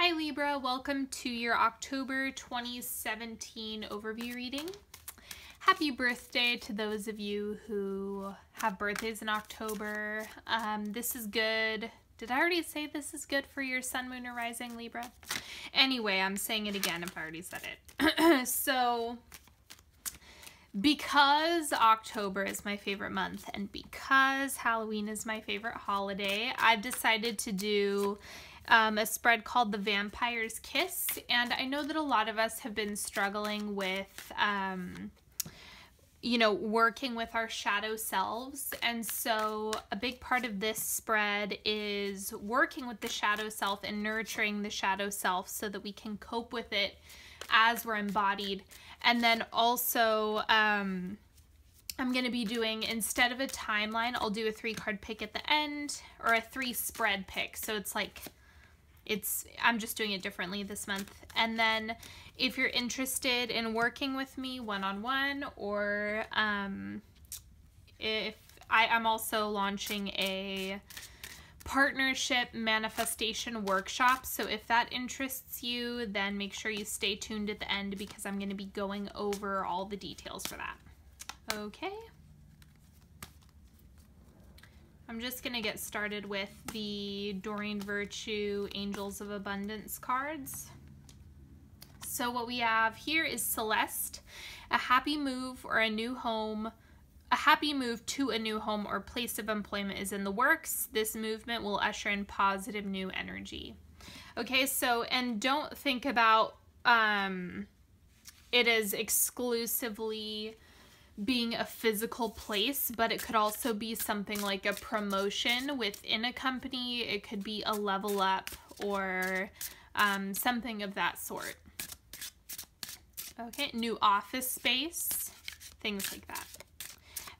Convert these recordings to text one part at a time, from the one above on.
Hi Libra, welcome to your October 2017 overview reading. Happy birthday to those of you who have birthdays in October. This is good. Did I already say this is good for your sun, moon, or rising Libra? Anyway, I'm saying it again if I already said it. So, because October is my favorite month and because Halloween is my favorite holiday, I've decided to do a spread called The Vampire's Kiss, and I know that a lot of us have been struggling with, working with our shadow selves, and so a big part of this spread is working with the shadow self and nurturing the shadow self so that we can cope with it as we're embodied. And then also, I'm going to be doing, instead of a timeline, I'll do a 3-card pick at the end, or a 3-spread pick, so it's like, I'm just doing it differently this month. And then if you're interested in working with me one-on-one, or if I'm also launching a partnership manifestation workshop, so if that interests you, then make sure you stay tuned at the end because I'm going to be going over all the details for that. Okay. I'm just going to get started with the Doreen Virtue Angels of Abundance cards. So what we have here is Celeste, a happy move or a new home. A happy move to a new home or place of employment is in the works. This movement will usher in positive new energy. Okay, so, and don't think about it as exclusively being a physical place, but it could also be something like a promotion within a company. It could be a level up or something of that sort. Okay, new office space, things like that.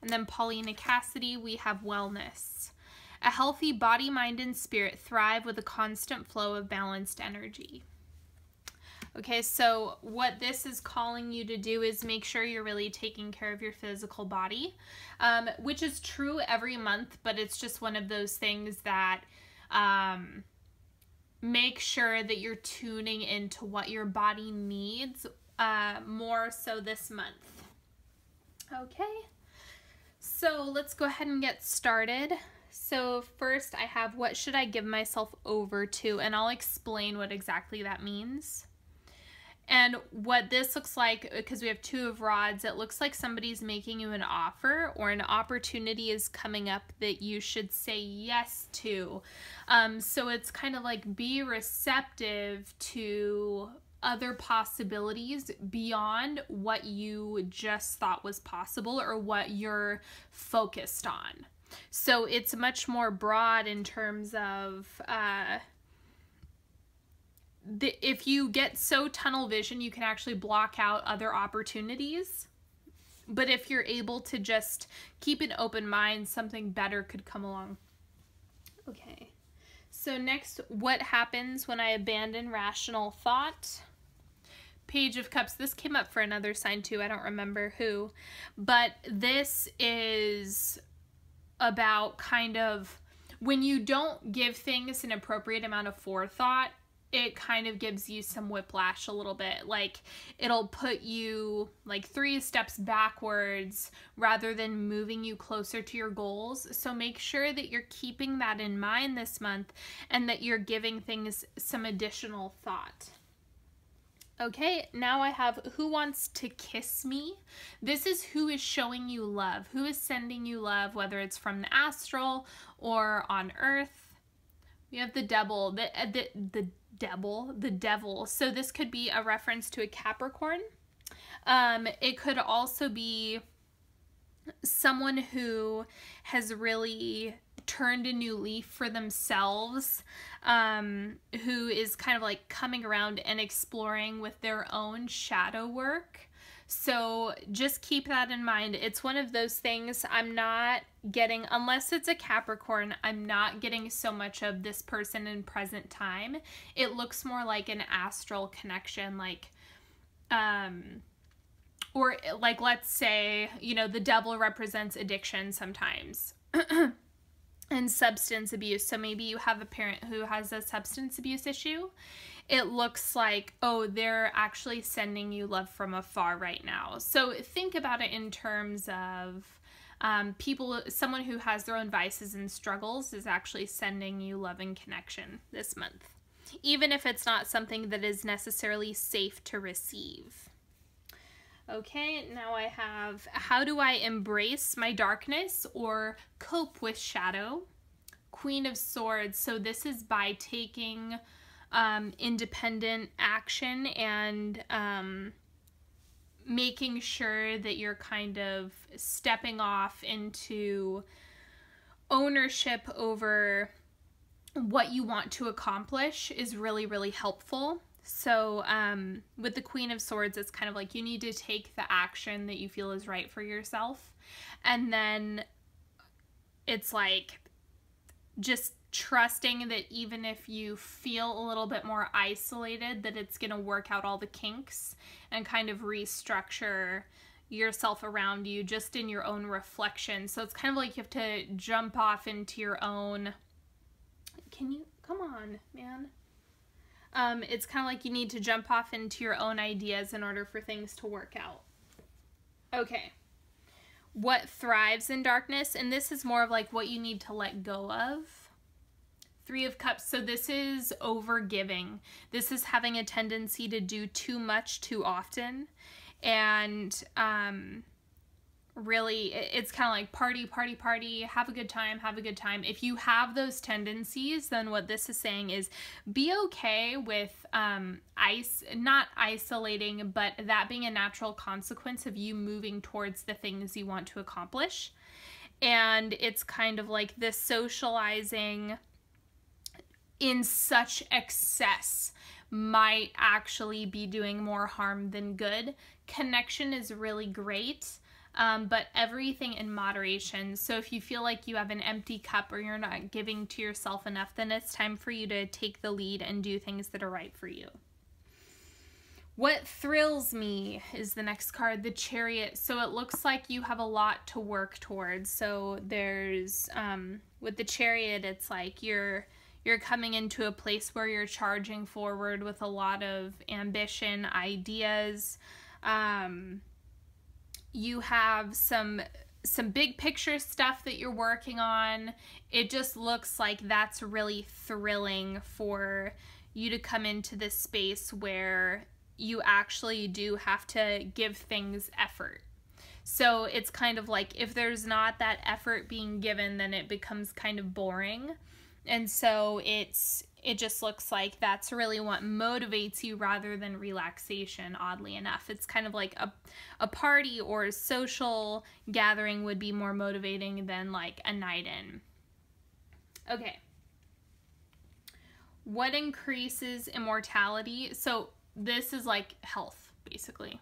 And then Paulina, Cassidy, we have wellness. A healthy body, mind, and spirit thrive with a constant flow of balanced energy. Okay, so what this is calling you to do is make sure you're really taking care of your physical body, which is true every month, but it's just one of those things that make sure that you're tuning into what your body needs more so this month. Okay, so let's go ahead and get started. So first I have, what should I give myself over to? And I'll explain what exactly that means. And what this looks like, because we have 2 of rods, it looks like somebody's making you an offer or an opportunity is coming up that you should say yes to. So it's kind of like be receptive to other possibilities beyond what you just thought was possible or what you're focused on. So it's much more broad in terms of if you get so tunnel vision, you can actually block out other opportunities. But if you're able to just keep an open mind, something better could come along. Okay. So next, what happens when I abandon rational thought? Page of Cups. This came up for another sign too. I don't remember who. But this is about kind of when you don't give things an appropriate amount of forethought, it kind of gives you some whiplash a little bit. Like, it'll put you like 3 steps backwards rather than moving you closer to your goals. So make sure that you're keeping that in mind this month and that you're giving things some additional thought. Okay, now I have who wants to kiss me. This is who is showing you love, who is sending you love, whether it's from the astral or on earth. We have the devil, the devil. So this could be a reference to a Capricorn. It could also be someone who has really turned a new leaf for themselves, who is kind of like coming around and exploring with their own shadow work. So just keep that in mind. It's one of those things I'm not getting, unless it's a Capricorn, I'm not getting so much of this person in present time. It looks more like an astral connection, like, or like, let's say, you know, the devil represents addiction sometimes. and substance abuse. So maybe you have a parent who has a substance abuse issue. It looks like, oh, they're actually sending you love from afar right now. So think about it in terms of someone who has their own vices and struggles is actually sending you love and connection this month, even if it's not something that is necessarily safe to receive. Okay, now I have, how do I embrace my darkness or cope with shadow? Queen of Swords. So this is by taking independent action and making sure that you're kind of stepping off into ownership over what you want to accomplish is really, really helpful. So with the Queen of Swords, it's kind of like you need to take the action that you feel is right for yourself. And then it's like just trusting that even if you feel a little bit more isolated, that it's going to work out all the kinks and kind of restructure yourself around you just in your own reflection. So it's kind of like you have to jump off into your own... Can you... Come on, man. It's kind of like you need to jump off into your own ideas in order for things to work out. Okay. What thrives in darkness? And this is more of like what you need to let go of. Three of Cups. So this is overgiving. This is having a tendency to do too much too often. And really, it's kind of like party, party, party, have a good time, have a good time. If you have those tendencies, then what this is saying is be okay with not isolating, but that being a natural consequence of you moving towards the things you want to accomplish. And it's kind of like this socializing in such excess might actually be doing more harm than good. Connection is really great. But everything in moderation. So if you feel like you have an empty cup or you're not giving to yourself enough, then it's time for you to take the lead and do things that are right for you. What thrills me is the next card, the Chariot. So it looks like you have a lot to work towards. So there's, with the Chariot, it's like you're coming into a place where you're charging forward with a lot of ambition, ideas, you have some big picture stuff that you're working on. It just looks like that's really thrilling for you to come into this space where you actually do have to give things effort. So it's kind of like if there's not that effort being given, then it becomes kind of boring. And so it just looks like that's really what motivates you rather than relaxation, oddly enough. It's kind of like a party or a social gathering would be more motivating than like a night in. Okay. What increases immortality? So this is like health, basically.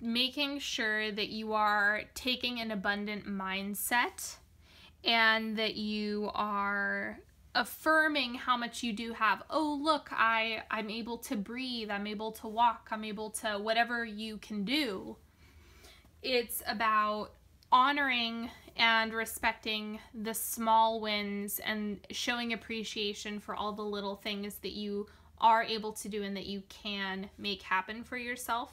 Making sure that you are taking an abundant mindset and that you are affirming how much you do have. Oh, look, I'm able to breathe, I'm able to walk, I'm able to whatever you can do. It's about honoring and respecting the small wins and showing appreciation for all the little things that you are able to do and that you can make happen for yourself.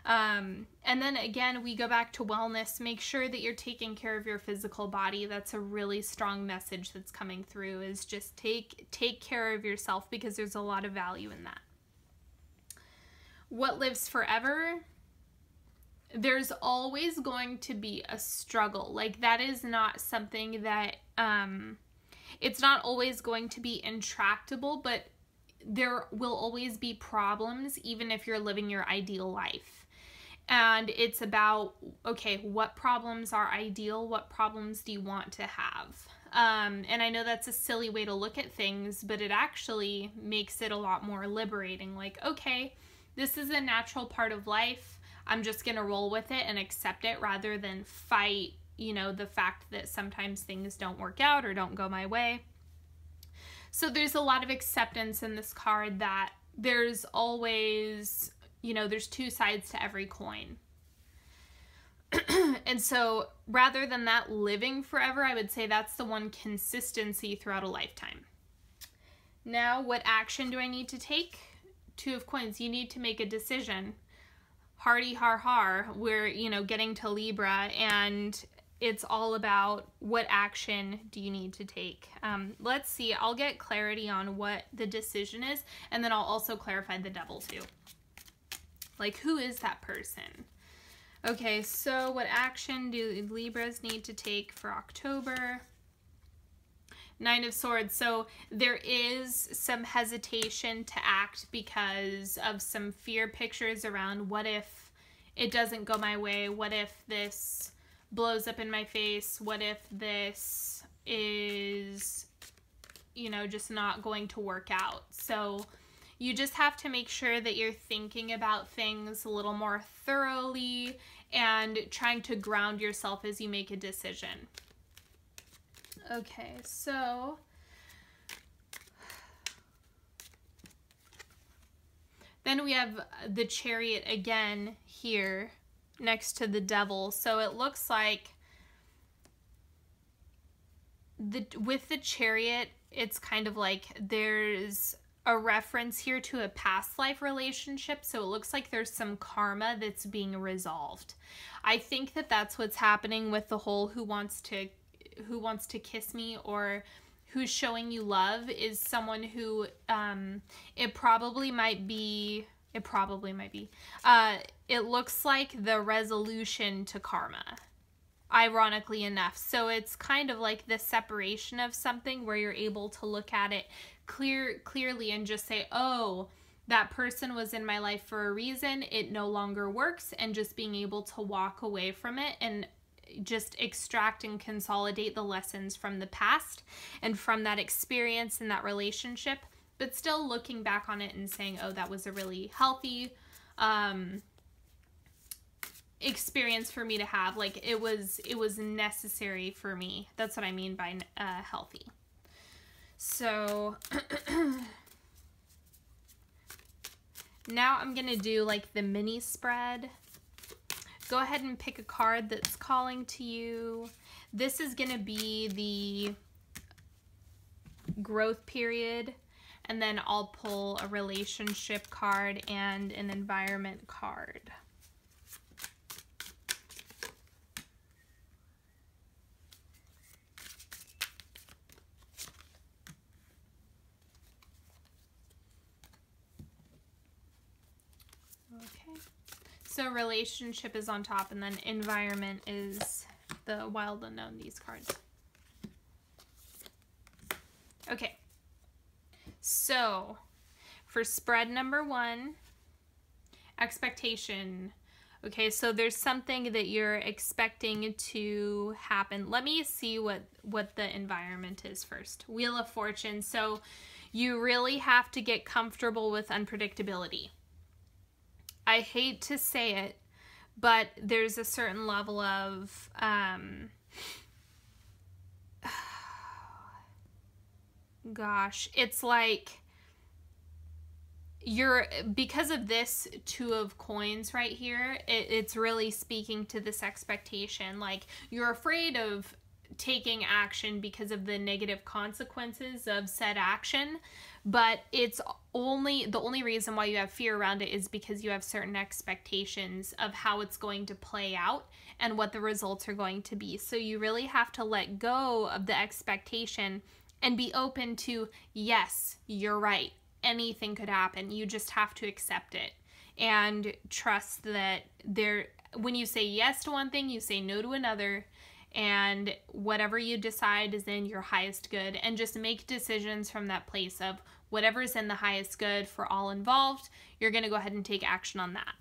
And then again, we go back to wellness. Make sure that you're taking care of your physical body. That's a really strong message that's coming through, is just take care of yourself, because there's a lot of value in that. What lives forever? There's always going to be a struggle. Like, that is not something that, it's not always going to be intractable, but there will always be problems, even if you're living your ideal life. And it's about, okay, what problems are ideal? What problems do you want to have? And I know that's a silly way to look at things, but it actually makes it a lot more liberating. Like, okay, this is a natural part of life. I'm just going to roll with it and accept it rather than fight, you know, the fact that sometimes things don't work out or don't go my way. So there's a lot of acceptance in this card that there's always, you know, there's two sides to every coin. And so rather than that living forever, I would say that's the one consistency throughout a lifetime. Now, what action do I need to take? Two of Coins. You need to make a decision. Hardy har har. We're, you know, getting to Libra, and it's all about what action do you need to take. Let's see. I'll get clarity on what the decision is, and then I'll also clarify the Devil too. Like, who is that person? Okay, so what action do Libras need to take for October? Nine of Swords. So there is some hesitation to act because of some fear pictures around what if it doesn't go my way? What if this blows up in my face? What if this is, you know, just not going to work out? So you just have to make sure that you're thinking about things a little more thoroughly and trying to ground yourself as you make a decision. Okay, so then we have the Chariot again here next to the Devil. So it looks like with the Chariot, it's kind of like there's a reference here to a past life relationship. So it looks like there's some karma that's being resolved. I think that that's what's happening with the whole who wants to kiss me, or who's showing you love, is someone who it looks like the resolution to karma, ironically enough. So it's kind of like the separation of something where you're able to look at it clearly and just say, oh, that person was in my life for a reason, it no longer works, and just being able to walk away from it and just extract and consolidate the lessons from the past and from that experience and that relationship, but still looking back on it and saying, oh, that was a really healthy experience for me to have. Like, it was necessary for me. That's what I mean by healthy. So now I'm gonna do like the mini spread. Go ahead and pick a card that's calling to you. This is going to be the growth period, and then I'll pull a relationship card and an environment card. Okay. So relationship is on top, and then environment is the wild unknown, these cards. Okay. So for spread number 1, expectation. Okay, so there's something that you're expecting to happen. Let me see what the environment is first. Wheel of Fortune. So you really have to get comfortable with unpredictability. I hate to say it, but there's a certain level of gosh, it's like because of this Two of Coins right here, it's really speaking to this expectation. Like, you're afraid of taking action because of the negative consequences of said action, but it's the only reason why you have fear around it is because you have certain expectations of how it's going to play out and what the results are going to be. So you really have to let go of the expectation and be open to, yes, you're right, anything could happen. You just have to accept it and trust that when you say yes to one thing, you say no to another, and whatever you decide is in your highest good, and just make decisions from that place of whatever's in the highest good for all involved. You're going to go ahead and take action on that,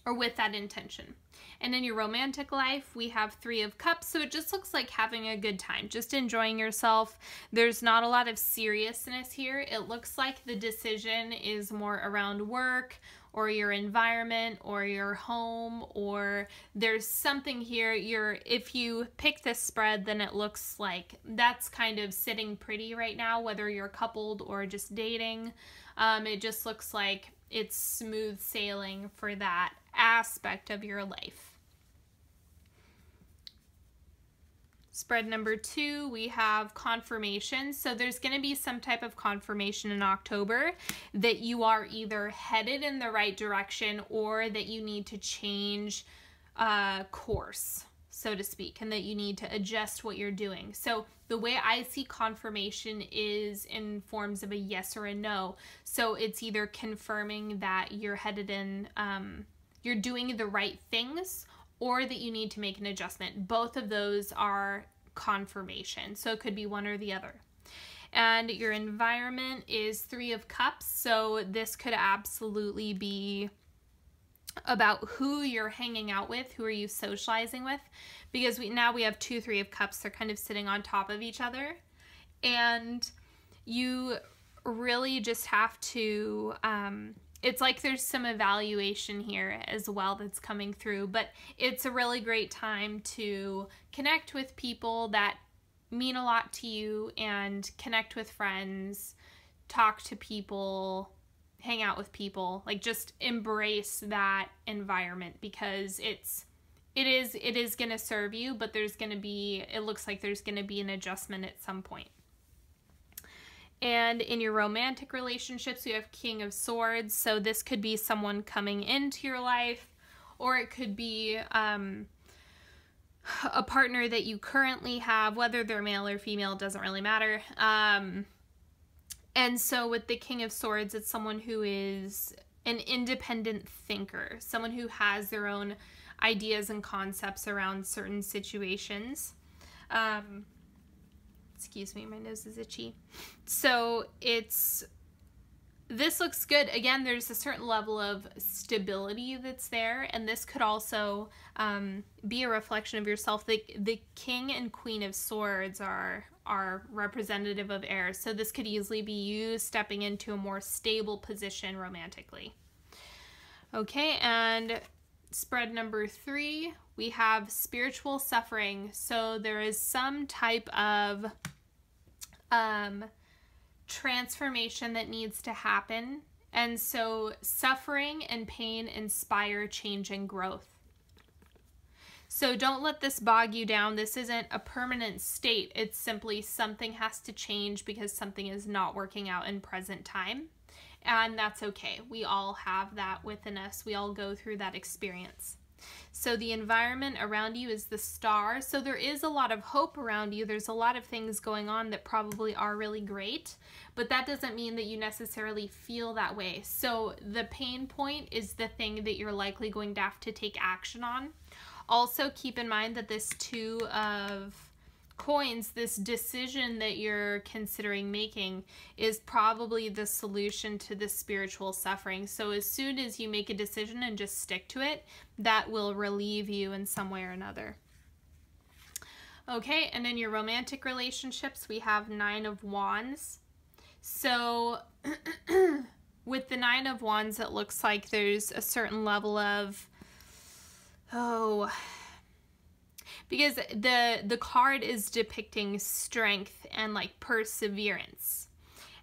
or with that intention. And in your romantic life, we have Three of Cups, so it just looks like having a good time, just enjoying yourself. There's not a lot of seriousness here. It looks like the decision is more around work, or your environment, or your home, or there's something here. If you pick this spread, then it looks like that's kind of sitting pretty right now, whether you're coupled or just dating. It just looks like it's smooth sailing for that aspect of your life. Spread number 2, we have confirmation. So there's going to be some type of confirmation in October that you are either headed in the right direction or that you need to change course, so to speak, and that you need to adjust what you're doing. So the way I see confirmation is in forms of a yes or a no. So it's either confirming that you're headed in, you're doing the right things, or that you need to make an adjustment. Both of those are confirmation. So it could be one or the other. And your environment is 3 of Cups. So this could absolutely be about who you're hanging out with, who are you socializing with, because now we have 2 3 of Cups. They're kind of sitting on top of each other, and you really just have to it's like there's some evaluation here as well that's coming through, but it's a really great time to connect with people that mean a lot to you and connect with friends, talk to people, hang out with people, like just embrace that environment, because it is going to serve you, but it looks like there's going to be an adjustment at some point. And in your romantic relationships, you have King of Swords. So this could be someone coming into your life, or it could be a partner that you currently have, whether they're male or female, doesn't really matter. And so with the King of Swords, it's someone who is an independent thinker, someone who has their own ideas and concepts around certain situations. Excuse me, my nose is itchy. So this looks good. Again, there's a certain level of stability that's there, and this could also be a reflection of yourself. The King and Queen of Swords are representative of air, so this could easily be you stepping into a more stable position romantically. Okay, and spread number 3, we have spiritual suffering. So there is some type of transformation that needs to happen. And so suffering and pain inspire change and growth. So don't let this bog you down. This isn't a permanent state. It's simply something has to change because something is not working out in present time. And that's okay. We all have that within us. We all go through that experience. So the environment around you is the Star. So there is a lot of hope around you. There's a lot of things going on that probably are really great, but that doesn't mean that you necessarily feel that way. So the pain point is the thing that you're likely going to have to take action on. Also keep in mind that this 2 of Coins, this decision that you're considering making, is probably the solution to the spiritual suffering. So as soon as you make a decision and just stick to it, that will relieve you in some way or another. Okay, and in your romantic relationships, we have 9 of Wands. So with the 9 of Wands, it looks like there's a certain level of, because the card is depicting strength and like perseverance.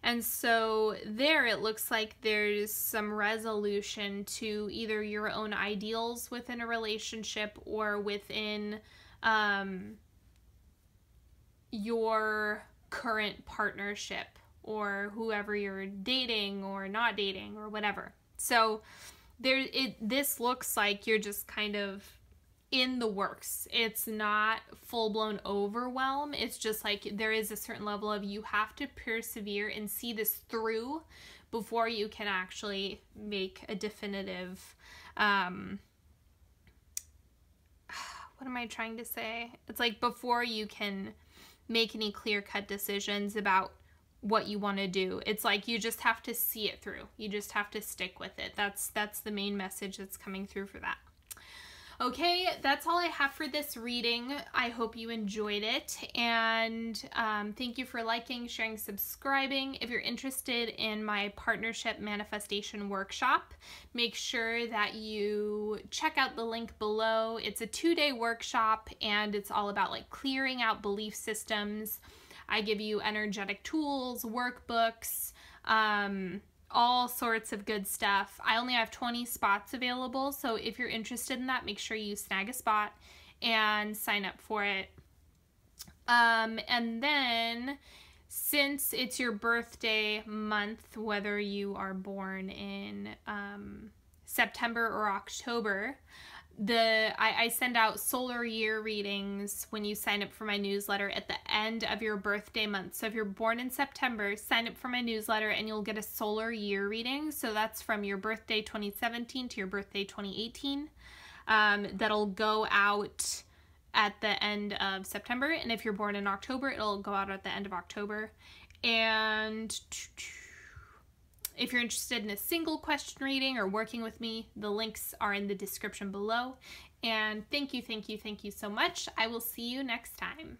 And so there it looks like there's some resolution to either your own ideals within a relationship or within your current partnership or whoever you're dating or not dating or whatever. So this looks like you're just kind of in the works. It's not full-blown overwhelm. It's just like there is a certain level of you have to persevere and see this through before you can actually make a definitive what am I trying to say? It's like before you can make any clear-cut decisions about what you want to do. It's like you just have to see it through. You just have to stick with it. That's the main message that's coming through for that. Okay, that's all I have for this reading. I hope you enjoyed it, and thank you for liking, sharing, subscribing. If you're interested in my partnership manifestation workshop, make sure that you check out the link below. It's a 2-day workshop, and it's all about like clearing out belief systems. I give you energetic tools, workbooks, all sorts of good stuff. I only have 20 spots available, so if you're interested in that, make sure you snag a spot and sign up for it. And then, since it's your birthday month, whether you are born in September or October, I send out solar year readings when you sign up for my newsletter at the end of your birthday month. So if you're born in September, sign up for my newsletter and you'll get a solar year reading. So that's from your birthday 2017 to your birthday 2018. That'll go out at the end of September. And if you're born in October, it'll go out at the end of October. And if you're interested in a single question reading or working with me, the links are in the description below. And thank you so much. I will see you next time.